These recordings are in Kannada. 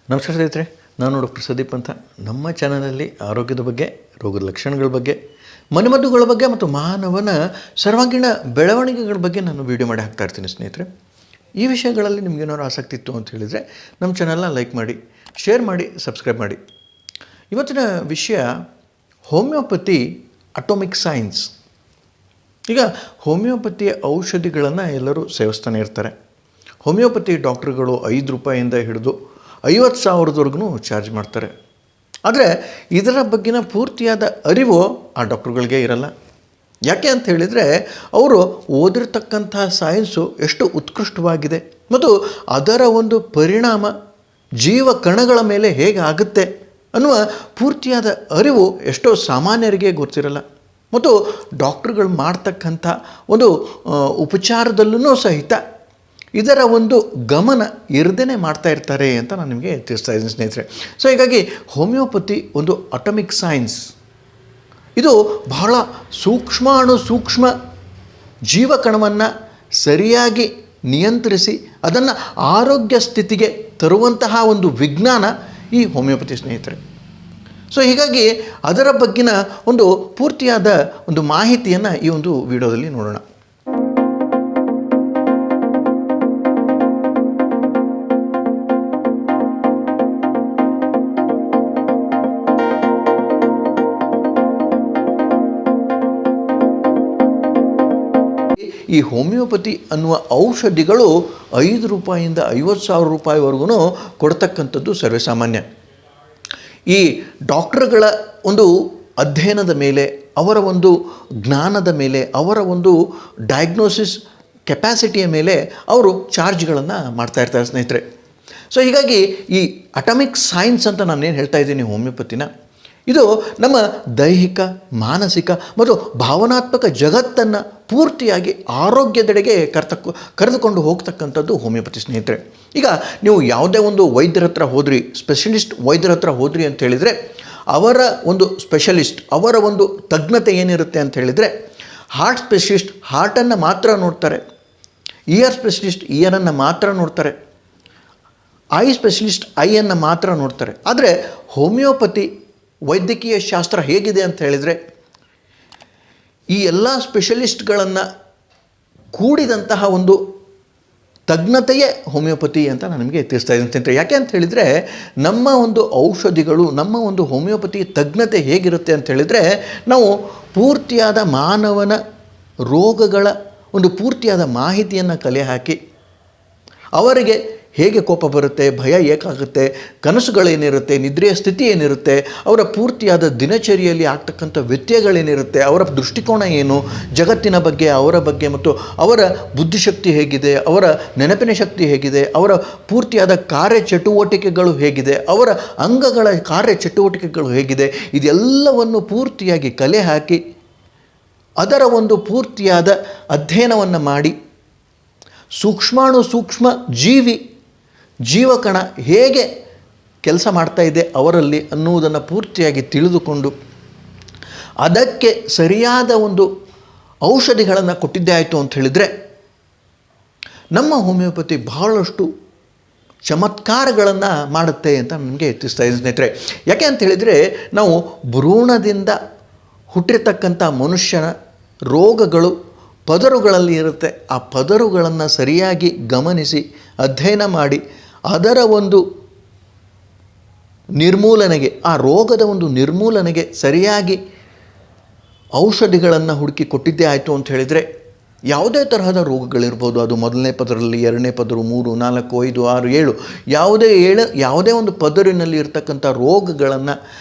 ನಮಸ್ಕಾರ ಸ್ನೇಹಿತರೆ, ನಾನು ಡಾಕ್ಟರ್ ಪ್ರದೀಪ್ ಅಂತ. ನಮ್ಮ ಚಾನಲಲ್ಲಿ ಆರೋಗ್ಯದ ಬಗ್ಗೆ, ರೋಗದ ಲಕ್ಷಣಗಳ ಬಗ್ಗೆ, ಮನೆಮದ್ದುಗಳ ಬಗ್ಗೆ ಮತ್ತು ಮಾನವನ ಸರ್ವಾಂಗೀಣ ಬೆಳವಣಿಗೆಗಳ ಬಗ್ಗೆ ನಾನು ವೀಡಿಯೋ ಮಾಡಿ ಹಾಕ್ತಾ ಇರ್ತೀನಿ ಸ್ನೇಹಿತರೆ. ಈ ವಿಷಯಗಳಲ್ಲಿ ನಿಮಗೇನಾದ್ರು ಆಸಕ್ತಿ ಇತ್ತು ಅಂತ ಹೇಳಿದರೆ ನಮ್ಮ ಚಾನಲ್ನ ಲೈಕ್ ಮಾಡಿ, ಶೇರ್ ಮಾಡಿ, ಸಬ್ಸ್ಕ್ರೈಬ್ ಮಾಡಿ. ಇವತ್ತಿನ ವಿಷಯ ಹೋಮಿಯೋಪತಿ ಅಟೋಮಿಕ್ ಸೈನ್ಸ್. ಈಗ ಹೋಮಿಯೋಪತಿಯ ಔಷಧಿಗಳನ್ನು ಎಲ್ಲರೂ ಸೇವಿಸ್ತಾನೆ ಇರ್ತಾರೆ. ಹೋಮಿಯೋಪತಿ ಡಾಕ್ಟ್ರುಗಳು 5 ರೂಪಾಯಿಂದ ಹಿಡಿದು 50,000ವರೆಗೂ ಚಾರ್ಜ್ ಮಾಡ್ತಾರೆ. ಆದರೆ ಇದರ ಬಗ್ಗಿನ ಪೂರ್ತಿಯಾದ ಅರಿವು ಆ ಡಾಕ್ಟ್ರುಗಳಿಗೆ ಇರಲ್ಲ. ಯಾಕೆ ಅಂತ ಹೇಳಿದರೆ ಅವರು ಓದಿರ್ತಕ್ಕಂಥ ಸೈನ್ಸು ಎಷ್ಟು ಉತ್ಕೃಷ್ಟವಾಗಿದೆ ಮತ್ತು ಅದರ ಒಂದು ಪರಿಣಾಮ ಜೀವ ಕಣಗಳ ಮೇಲೆ ಹೇಗೆ ಆಗುತ್ತೆ ಅನ್ನುವ ಪೂರ್ತಿಯಾದ ಅರಿವು ಎಷ್ಟೋ ಸಾಮಾನ್ಯರಿಗೆ ಗೊತ್ತಿರಲ್ಲ. ಮತ್ತು ಡಾಕ್ಟ್ರುಗಳು ಮಾಡ್ತಕ್ಕಂಥ ಒಂದು ಉಪಚಾರದಲ್ಲೂ ಸಹಿತ ಇದರ ಒಂದು ಗಮನ ಇರದೇ ಮಾಡ್ತಾ ಇರ್ತಾರೆ ಅಂತ ನಾನು ನಿಮಗೆ ತಿಳಿಸ್ತಾ ಇದ್ದೀನಿ ಸ್ನೇಹಿತರೆ. ಸೊ ಹೀಗಾಗಿ ಹೋಮಿಯೋಪತಿ ಒಂದು ಅಟಮಿಕ್ ಸೈನ್ಸ್. ಇದು ಬಹಳ ಸೂಕ್ಷ್ಮ ಜೀವಕಣವನ್ನು ಸರಿಯಾಗಿ ನಿಯಂತ್ರಿಸಿ ಅದನ್ನು ಆರೋಗ್ಯ ಸ್ಥಿತಿಗೆ ತರುವಂತಹ ಒಂದು ವಿಜ್ಞಾನ ಈ ಹೋಮಿಯೋಪತಿ ಸ್ನೇಹಿತರೆ. ಸೊ ಹೀಗಾಗಿ ಅದರ ಬಗ್ಗಿನ ಒಂದು ಪೂರ್ತಿಯಾದ ಒಂದು ಮಾಹಿತಿಯನ್ನು ಈ ಒಂದು ವಿಡಿಯೋದಲ್ಲಿ ನೋಡೋಣ. ಈ ಹೋಮಿಯೋಪತಿ ಅನ್ನುವ ಔಷಧಿಗಳು 5 ರೂಪಾಯಿಂದ 50,000 ರೂಪಾಯಿವರೆಗೂ ಕೊಡ್ತಕ್ಕಂಥದ್ದು ಸರ್ವೇಸಾಮಾನ್ಯ. ಈ ಡಾಕ್ಟರ್ಗಳ ಒಂದು ಅಧ್ಯಯನದ ಮೇಲೆ, ಅವರ ಒಂದು ಜ್ಞಾನದ ಮೇಲೆ, ಅವರ ಒಂದು ಡಯಾಗ್ನೋಸಿಸ್ ಕೆಪ್ಯಾಸಿಟಿಯ ಮೇಲೆ ಅವರು ಚಾರ್ಜ್ಗಳನ್ನು ಮಾಡ್ತಾಯಿರ್ತಾರೆ ಸ್ನೇಹಿತರೆ. ಸೊ ಹೀಗಾಗಿ ಈ ಅಟಮಿಕ್ ಸೈನ್ಸ್ ಅಂತ ನಾನೇನು ಹೇಳ್ತಾ ಇದ್ದೀನಿ ಹೋಮಿಯೋಪತಿನ, ಇದು ನಮ್ಮ ದೈಹಿಕ, ಮಾನಸಿಕ ಮತ್ತು ಭಾವನಾತ್ಮಕ ಜಗತ್ತನ್ನು ಪೂರ್ತಿಯಾಗಿ ಆರೋಗ್ಯದೆಡೆಗೆ ಕರೆದುಕೊಂಡು ಹೋಗ್ತಕ್ಕಂಥದ್ದು ಹೋಮಿಯೋಪತಿ ಸ್ನೇಹಿತರೆ. ಈಗ ನೀವು ಯಾವುದೇ ಒಂದು ವೈದ್ಯರ ಹತ್ರ ಹೋದ್ರಿ, ಸ್ಪೆಷಲಿಸ್ಟ್ ವೈದ್ಯರ ಹತ್ರ ಹೋದ್ರಿ ಅಂತ ಹೇಳಿದರೆ ಅವರ ಒಂದು ಸ್ಪೆಷಲಿಸ್ಟ್, ಅವರ ಒಂದು ತಜ್ಞತೆ ಏನಿರುತ್ತೆ ಅಂತ ಹೇಳಿದರೆ, ಹಾರ್ಟ್ ಸ್ಪೆಷಲಿಸ್ಟ್ ಹಾರ್ಟನ್ನು ಮಾತ್ರ ನೋಡ್ತಾರೆ, ಇಯರ್ ಸ್ಪೆಷಲಿಸ್ಟ್ ಇಯರನ್ನು ಮಾತ್ರ ನೋಡ್ತಾರೆ, ಐ ಸ್ಪೆಷಲಿಸ್ಟ್ ಐಯನ್ನು ಮಾತ್ರ ನೋಡ್ತಾರೆ. ಆದರೆ ಹೋಮಿಯೋಪತಿ ವೈದ್ಯಕೀಯ ಶಾಸ್ತ್ರ ಹೇಗಿದೆ ಅಂತ ಹೇಳಿದರೆ ಈ ಎಲ್ಲ ಸ್ಪೆಷಲಿಸ್ಟ್ಗಳನ್ನು ಕೂಡಿದಂತಹ ಒಂದು ತಜ್ಞತೆಯೇ ಹೋಮಿಯೋಪತಿ ಅಂತ ನಾನು ನಿಮಗೆ ತಿಳಿಸ್ತಾ ಇದ್ದೀನಿ ಸ್ನೇಹಿತರೆ. ಯಾಕೆ ಅಂತ ಹೇಳಿದರೆ ನಮ್ಮ ಒಂದು ಔಷಧಿಗಳು, ನಮ್ಮ ಒಂದು ಹೋಮಿಯೋಪತಿ ತಜ್ಞತೆ ಹೇಗಿರುತ್ತೆ ಅಂತ ಹೇಳಿದರೆ, ನಾವು ಪೂರ್ತಿಯಾದ ಮಾನವನ ರೋಗಗಳ ಒಂದು ಪೂರ್ತಿಯಾದ ಮಾಹಿತಿಯನ್ನು ಕಲೆ ಹಾಕಿ ಅವರಿಗೆ ಹೇಗೆ ಕೋಪ ಬರುತ್ತೆ, ಭಯ ಏಕಾಗುತ್ತೆ, ಕನಸುಗಳೇನಿರುತ್ತೆ, ನಿದ್ರೆಯ ಸ್ಥಿತಿ ಏನಿರುತ್ತೆ, ಅವರ ಪೂರ್ತಿಯಾದ ದಿನಚರಿಯಲ್ಲಿ ಆಗ್ತಕ್ಕಂಥ ವ್ಯತ್ಯಯಗಳೇನಿರುತ್ತೆ, ಅವರ ದೃಷ್ಟಿಕೋನ ಏನು, ಜಗತ್ತಿನ ಬಗ್ಗೆ, ಅವರ ಬಗ್ಗೆ ಮತ್ತು ಅವರ ಬುದ್ಧಿಶಕ್ತಿ ಹೇಗಿದೆ, ಅವರ ನೆನಪಿನ ಶಕ್ತಿ ಹೇಗಿದೆ, ಅವರ ಪೂರ್ತಿಯಾದ ಕಾರ್ಯಚಟುವಟಿಕೆಗಳು ಹೇಗಿದೆ, ಅವರ ಅಂಗಗಳ ಕಾರ್ಯಚಟುವಟಿಕೆಗಳು ಹೇಗಿದೆ, ಇದೆಲ್ಲವನ್ನು ಪೂರ್ತಿಯಾಗಿ ಕಲೆ ಹಾಕಿ ಅದರ ಒಂದು ಪೂರ್ತಿಯಾದ ಅಧ್ಯಯನವನ್ನು ಮಾಡಿ ಸೂಕ್ಷ್ಮ ಜೀವಕಣ ಹೇಗೆ ಕೆಲಸ ಮಾಡ್ತಾ ಇದೆ ಅವರಲ್ಲಿ ಅನ್ನುವುದನ್ನು ಪೂರ್ತಿಯಾಗಿ ತಿಳಿದುಕೊಂಡು ಅದಕ್ಕೆ ಸರಿಯಾದ ಒಂದು ಔಷಧಿಗಳನ್ನು ಕೊಟ್ಟಿದ್ದೇ ಆಯಿತು ಅಂತ ಹೇಳಿದರೆ ನಮ್ಮ ಹೋಮಿಯೋಪತಿ ಬಹಳಷ್ಟು ಚಮತ್ಕಾರಗಳನ್ನು ಮಾಡುತ್ತೆ ಅಂತ ನನಗೆ ತಿಳಿಸ್ತಾ ಇದ್ದೀನಿ ಸ್ನೇಹಿತರೆ. ಯಾಕೆ ಅಂತ ಹೇಳಿದರೆ ನಾವು ಭ್ರೂಣದಿಂದ ಹುಟ್ಟಿರ್ತಕ್ಕಂಥ ಮನುಷ್ಯನ ರೋಗಗಳು ಪದರುಗಳಲ್ಲಿ ಇರುತ್ತೆ. ಆ ಪದರುಗಳನ್ನು ಸರಿಯಾಗಿ ಗಮನಿಸಿ ಅಧ್ಯಯನ ಮಾಡಿ ಅದರ ಒಂದು ನಿರ್ಮೂಲನೆಗೆ, ಆ ರೋಗದ ಒಂದು ನಿರ್ಮೂಲನೆಗೆ ಸರಿಯಾಗಿ ಔಷಧಿಗಳನ್ನು ಹುಡುಕಿ ಕೊಟ್ಟಿದ್ದೇ ಆಯಿತು ಅಂತ ಹೇಳಿದರೆ ಯಾವುದೇ ತರಹದ ರೋಗಗಳಿರ್ಬೋದು, ಅದು ಮೊದಲನೇ ಪದರಲ್ಲಿ, 2ನೇ ಪದರು, 3, 4, 5, 6, 7 ಯಾವುದೇ ಒಂದು ಪದರಿನಲ್ಲಿ ಇರ್ತಕ್ಕಂಥ ರೋಗಗಳನ್ನು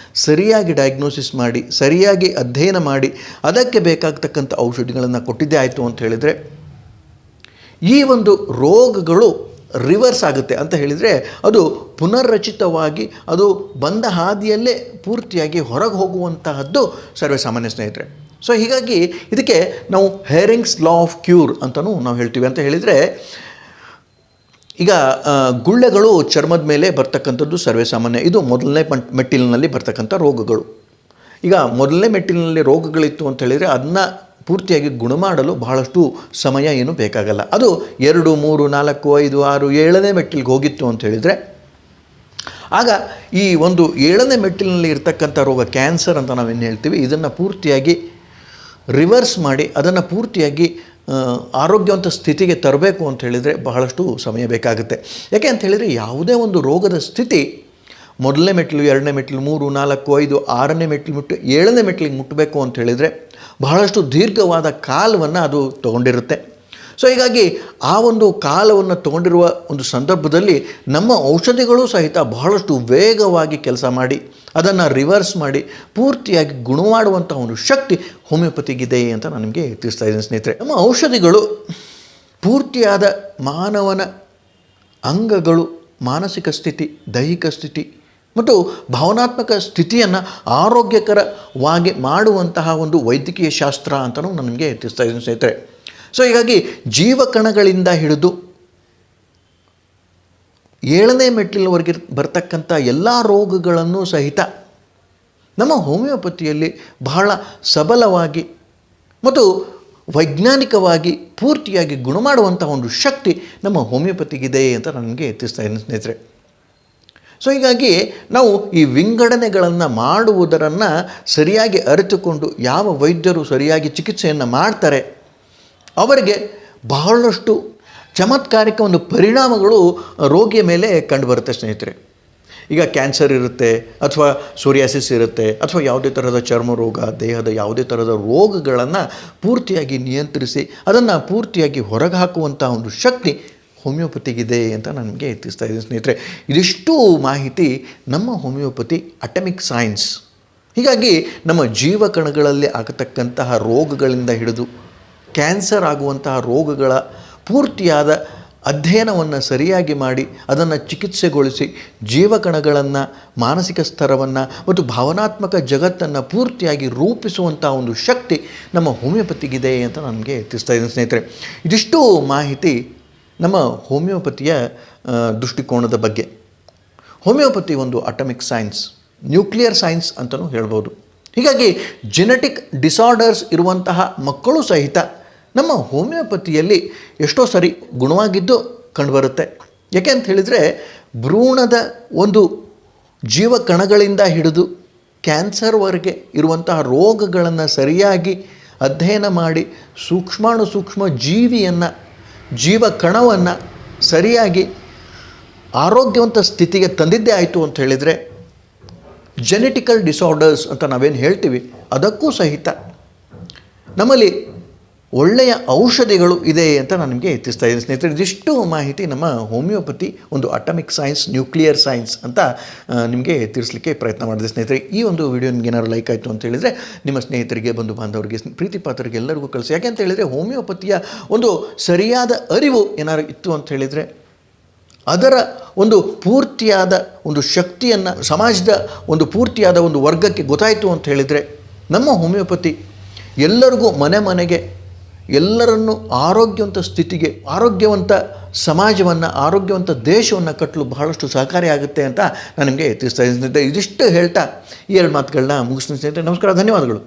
ಸರಿಯಾಗಿ ಡಯಾಗ್ನೋಸಿಸ್ ಮಾಡಿ, ಸರಿಯಾಗಿ ಅಧ್ಯಯನ ಮಾಡಿ ಅದಕ್ಕೆ ಬೇಕಾಗ್ತಕ್ಕಂಥ ಔಷಧಿಗಳನ್ನು ಕೊಟ್ಟಿದ್ದೇ ಆಯಿತು ಅಂತ ಹೇಳಿದರೆ ಈ ಒಂದು ರೋಗಗಳು ರಿವರ್ಸ್ ಆಗುತ್ತೆ ಅಂತ ಹೇಳಿದರೆ ಅದು ಪುನರ್ರಚಿತವಾಗಿ ಅದು ಬಂದ ಹಾದಿಯಲ್ಲೇ ಪೂರ್ತಿಯಾಗಿ ಹೊರಗೆ ಹೋಗುವಂತಹದ್ದು ಸರ್ವೇಸಾಮಾನ್ಯ ಸ್ನೇಹಿತರೆ. ಸೊ ಹೀಗಾಗಿ ಇದಕ್ಕೆ ನಾವು ಹೆರಿಂಗ್ಸ್ ಲಾ ಆಫ್ ಕ್ಯೂರ್ ಅಂತಲೂ ನಾವು ಹೇಳ್ತೀವಿ. ಅಂತ ಹೇಳಿದರೆ ಈಗ ಗುಳ್ಳೆಗಳು ಚರ್ಮದ ಮೇಲೆ ಬರ್ತಕ್ಕಂಥದ್ದು ಸರ್ವೇಸಾಮಾನ್ಯ. ಇದು ಮೊದಲನೇ ಮೆಟ್ಟಿಲಿನಲ್ಲಿ ಬರ್ತಕ್ಕಂಥ ರೋಗಗಳು. ಈಗ ಮೊದಲನೇ ಮೆಟ್ಟಿಲಿನಲ್ಲಿ ರೋಗಗಳಿತ್ತು ಅಂತ ಹೇಳಿದರೆ ಅದನ್ನ ಪೂರ್ತಿಯಾಗಿ ಗುಣ ಮಾಡಲು ಬಹಳಷ್ಟು ಸಮಯ ಏನು ಬೇಕಾಗಲ್ಲ. ಅದು 2, 3, 4, 5, 6, 7ನೇ ಮೆಟ್ಟಿಲಿಗೆ ಹೋಗಿತ್ತು ಅಂತ ಹೇಳಿದರೆ ಆಗ ಈ ಒಂದು 7ನೇ ಮೆಟ್ಟಿಲಿನಲ್ಲಿ ಇರ್ತಕ್ಕಂಥ ರೋಗ ಕ್ಯಾನ್ಸರ್ ಅಂತ ನಾವೇನು ಹೇಳ್ತೀವಿ, ಇದನ್ನು ಪೂರ್ತಿಯಾಗಿ ರಿವರ್ಸ್ ಮಾಡಿ ಅದನ್ನು ಪೂರ್ತಿಯಾಗಿ ಆರೋಗ್ಯವಂತ ಸ್ಥಿತಿಗೆ ತರಬೇಕು ಅಂತ ಹೇಳಿದರೆ ಬಹಳಷ್ಟು ಸಮಯ ಬೇಕಾಗುತ್ತೆ. ಯಾಕೆ ಅಂತ ಹೇಳಿದರೆ ಯಾವುದೇ ಒಂದು ರೋಗದ ಸ್ಥಿತಿ 1ನೇ ಮೆಟ್ಟಿಲು, 2ನೇ ಮೆಟ್ಟಿಲು, 3, 4, 5, 6ನೇ ಮೆಟ್ಟಿಲು ಮುಟ್ಟು 7ನೇ ಮೆಟ್ಟಿಲಿಗೆ ಮುಟ್ಟಬೇಕು ಅಂತ ಹೇಳಿದರೆ ಬಹಳಷ್ಟು ದೀರ್ಘವಾದ ಕಾಲವನ್ನು ಅದು ತಗೊಂಡಿರುತ್ತೆ. ಸೊ ಹೀಗಾಗಿ ಆ ಒಂದು ಕಾಲವನ್ನು ತಗೊಂಡಿರುವ ಒಂದು ಸಂದರ್ಭದಲ್ಲಿ ನಮ್ಮ ಔಷಧಿಗಳು ಸಹಿತ ಬಹಳಷ್ಟು ವೇಗವಾಗಿ ಕೆಲಸ ಮಾಡಿ ಅದನ್ನು ರಿವರ್ಸ್ ಮಾಡಿ ಪೂರ್ತಿಯಾಗಿ ಗುಣ ಮಾಡುವಂಥ ಒಂದು ಶಕ್ತಿ ಹೋಮಿಯೋಪತಿಗಿದೆ ಅಂತ ನಾನು ನಿಮಗೆ ತಿಳಿಸ್ತಾ ಇದ್ದೀನಿ ಸ್ನೇಹಿತರೆ. ನಮ್ಮ ಔಷಧಿಗಳು ಪೂರ್ತಿಯಾದ ಮಾನವನ ಅಂಗಗಳು, ಮಾನಸಿಕ ಸ್ಥಿತಿ, ದೈಹಿಕ ಸ್ಥಿತಿ ಮತ್ತು ಭಾವನಾತ್ಮಕ ಸ್ಥಿತಿಯನ್ನು ಆರೋಗ್ಯಕರವಾಗಿ ಮಾಡುವಂತಹ ಒಂದು ವೈದ್ಯಕೀಯ ಶಾಸ್ತ್ರ ಅಂತಲೂ ನಾನು ನಿಮಗೆ ತಿಳಿಸ್ತಾ ಇದ್ದೀನಿ ಸ್ನೇಹಿತರೆ. ಸೊ ಹೀಗಾಗಿ ಜೀವಕಣಗಳಿಂದ ಹಿಡಿದು 7ನೇ ಮೆಟ್ಟಿಲವರೆಗೆ ಬರ್ತಕ್ಕಂಥ ಎಲ್ಲ ರೋಗಗಳನ್ನು ಸಹಿತ ನಮ್ಮ ಹೋಮಿಯೋಪತಿಯಲ್ಲಿ ಬಹಳ ಸಬಲವಾಗಿ ಮತ್ತು ವೈಜ್ಞಾನಿಕವಾಗಿ ಪೂರ್ತಿಯಾಗಿ ಗುಣ ಮಾಡುವಂಥ ಒಂದು ಶಕ್ತಿ ನಮ್ಮ ಹೋಮಿಯೋಪತಿಗಿದೆ ಅಂತ ನನಗೆ ತಿಳಿಸ್ತಾ ಇದ್ದೀನಿ ಸ್ನೇಹಿತರೆ. ಸೊ ಹೀಗಾಗಿ ನಾವು ಈ ವಿಂಗಡಣೆಗಳನ್ನು ಮಾಡುವುದನ್ನು ಸರಿಯಾಗಿ ಅರಿತುಕೊಂಡು ಯಾವ ವೈದ್ಯರು ಸರಿಯಾಗಿ ಚಿಕಿತ್ಸೆಯನ್ನು ಮಾಡ್ತಾರೆ ಅವರಿಗೆ ಬಹಳಷ್ಟು ಚಮತ್ಕಾರಿಕ ಒಂದು ಪರಿಣಾಮಗಳು ರೋಗಿಯ ಮೇಲೆ ಕಂಡುಬರುತ್ತೆ ಸ್ನೇಹಿತರೆ. ಈಗ ಕ್ಯಾನ್ಸರ್ ಇರುತ್ತೆ, ಅಥವಾ ಸೋರಿಯಾಸಿಸ್ ಇರುತ್ತೆ, ಅಥವಾ ಯಾವುದೇ ಥರದ ಚರ್ಮ ರೋಗ, ದೇಹದ ಯಾವುದೇ ಥರದ ರೋಗಗಳನ್ನು ಪೂರ್ತಿಯಾಗಿ ನಿಯಂತ್ರಿಸಿ ಅದನ್ನು ಪೂರ್ತಿಯಾಗಿ ಹೊರಗೆ ಹಾಕುವಂಥ ಒಂದು ಶಕ್ತಿ ಹೋಮಿಯೋಪತಿಗಿದೆ ಅಂತ ನನಗೆ ತಿಳಿಸ್ತಾ ಇದ್ದೀನಿ ಸ್ನೇಹಿತರೆ. ಇದಿಷ್ಟು ಮಾಹಿತಿ ನಮ್ಮ ಹೋಮಿಯೋಪತಿ ಅಟಮಿಕ್ ಸೈನ್ಸ್. ಹೀಗಾಗಿ ನಮ್ಮ ಜೀವಕಣಗಳಲ್ಲಿ ಆಗತಕ್ಕಂತಹ ರೋಗಗಳಿಂದ ಹಿಡಿದು ಕ್ಯಾನ್ಸರ್ ಆಗುವಂತಹ ರೋಗಗಳ ಪೂರ್ತಿಯಾದ ಅಧ್ಯಯನವನ್ನು ಸರಿಯಾಗಿ ಮಾಡಿ ಅದನ್ನು ಚಿಕಿತ್ಸೆಗೊಳಿಸಿ ಜೀವಕಣಗಳನ್ನು, ಮಾನಸಿಕ ಸ್ತರವನ್ನು ಮತ್ತು ಭಾವನಾತ್ಮಕ ಜಗತ್ತನ್ನು ಪೂರ್ತಿಯಾಗಿ ರೂಪಿಸುವಂಥ ಒಂದು ಶಕ್ತಿ ನಮ್ಮ ಹೋಮಿಯೋಪತಿಗಿದೆ ಅಂತ ನನಗೆ ತಿಳಿಸ್ತಾ ಇದ್ದೀನಿ ಸ್ನೇಹಿತರೆ. ಇದಿಷ್ಟು ಮಾಹಿತಿ ನಮ್ಮ ಹೋಮಿಯೋಪತಿಯ ದೃಷ್ಟಿಕೋನದ ಬಗ್ಗೆ. ಹೋಮಿಯೋಪತಿ ಒಂದು ಅಟಮಿಕ್ ಸೈನ್ಸ್, ನ್ಯೂಕ್ಲಿಯರ್ ಸೈನ್ಸ್ ಅಂತಲೂ ಹೇಳ್ಬೋದು. ಹೀಗಾಗಿ ಜೆನೆಟಿಕ್ ಡಿಸಾರ್ಡರ್ಸ್ ಇರುವಂತಹ ಮಕ್ಕಳು ಸಹಿತ ನಮ್ಮ ಹೋಮಿಯೋಪತಿಯಲ್ಲಿ ಎಷ್ಟೋ ಸರಿ ಗುಣವಾಗಿದ್ದು ಕಂಡುಬರುತ್ತೆ. ಯಾಕೆ ಅಂತ ಹೇಳಿದರೆ ಭ್ರೂಣದ ಒಂದು ಜೀವಕಣಗಳಿಂದ ಹಿಡಿದು ಕ್ಯಾನ್ಸರ್ವರೆಗೆ ಇರುವಂತಹ ರೋಗಗಳನ್ನು ಸರಿಯಾಗಿ ಅಧ್ಯಯನ ಮಾಡಿ ಸೂಕ್ಷ್ಮ ಜೀವಿಯನ್ನು, ಜೀವಕಣವನ್ನು ಸರಿಯಾಗಿ ಆರೋಗ್ಯವಂತ ಸ್ಥಿತಿಗೆ ತಂದಿದ್ದೇ ಆಯಿತು ಅಂತ ಹೇಳಿದರೆ ಜೆನೆಟಿಕಲ್ ಡಿಸಾರ್ಡರ್ಸ್ ಅಂತ ನಾವೇನು ಹೇಳ್ತೀವಿ ಅದಕ್ಕೂ ಸಹಿತ ನಮ್ಮಲ್ಲಿ ಒಳ್ಳೆಯ ಔಷಧಿಗಳು ಇದೆ ಅಂತ ನಾನು ನಿಮಗೆ ತಿಳಿಸ್ತಾ ಇದ್ದೀನಿ ಸ್ನೇಹಿತರೆ. ಇದಿಷ್ಟು ಮಾಹಿತಿ ನಮ್ಮ ಹೋಮಿಯೋಪತಿ ಒಂದು ಅಟಮಿಕ್ ಸೈನ್ಸ್, ನ್ಯೂಕ್ಲಿಯರ್ ಸೈನ್ಸ್ ಅಂತ ನಿಮಗೆ ತಿಳಿಸ್ಲಿಕ್ಕೆ ಪ್ರಯತ್ನ ಮಾಡಿದೆ ಸ್ನೇಹಿತರೆ. ಈ ಒಂದು ವಿಡಿಯೋ ನಿಮಗೆ ಏನಾದ್ರು ಲೈಕ್ ಆಯಿತು ಅಂತ ಹೇಳಿದರೆ ನಿಮ್ಮ ಸ್ನೇಹಿತರಿಗೆ, ಬಂಧು ಬಾಂಧವರಿಗೆ, ಪ್ರೀತಿ ಪಾತ್ರರಿಗೆ ಎಲ್ಲರಿಗೂ ಕಳಿಸಿ. ಯಾಕೆ ಅಂತ ಹೇಳಿದರೆ ಹೋಮಿಯೋಪತಿಯ ಒಂದು ಸರಿಯಾದ ಅರಿವು ಏನಾದ್ರು ಇತ್ತು ಅಂತ ಹೇಳಿದರೆ ಅದರ ಒಂದು ಪೂರ್ತಿಯಾದ ಒಂದು ಶಕ್ತಿಯನ್ನು ಸಮಾಜದ ಒಂದು ಪೂರ್ತಿಯಾದ ಒಂದು ವರ್ಗಕ್ಕೆ ಗೊತ್ತಾಯಿತು ಅಂತ ಹೇಳಿದರೆ ನಮ್ಮ ಹೋಮಿಯೋಪತಿ ಎಲ್ಲರಿಗೂ ಮನೆಗೆ ಎಲ್ಲರನ್ನೂ ಆರೋಗ್ಯವಂತ ಸ್ಥಿತಿಗೆ, ಆರೋಗ್ಯವಂತ ಸಮಾಜವನ್ನು, ಆರೋಗ್ಯವಂತ ದೇಶವನ್ನು ಕಟ್ಟಲು ಬಹಳಷ್ಟು ಸಹಕಾರಿಯಾಗುತ್ತೆ ಅಂತ ನಾನು ನಿಮಗೆ ತಿಳಿಸ್ತಾ ಇದ್ದೀನಿ. ಇದಿಷ್ಟು ಹೇಳ್ತಾ ಈ 2 ಮಾತುಗಳನ್ನ ಮುಗಿಸ್ತೀನಿ ಸ್ನೇಹಿತರೆ. ನಮಸ್ಕಾರ, ಧನ್ಯವಾದಗಳು.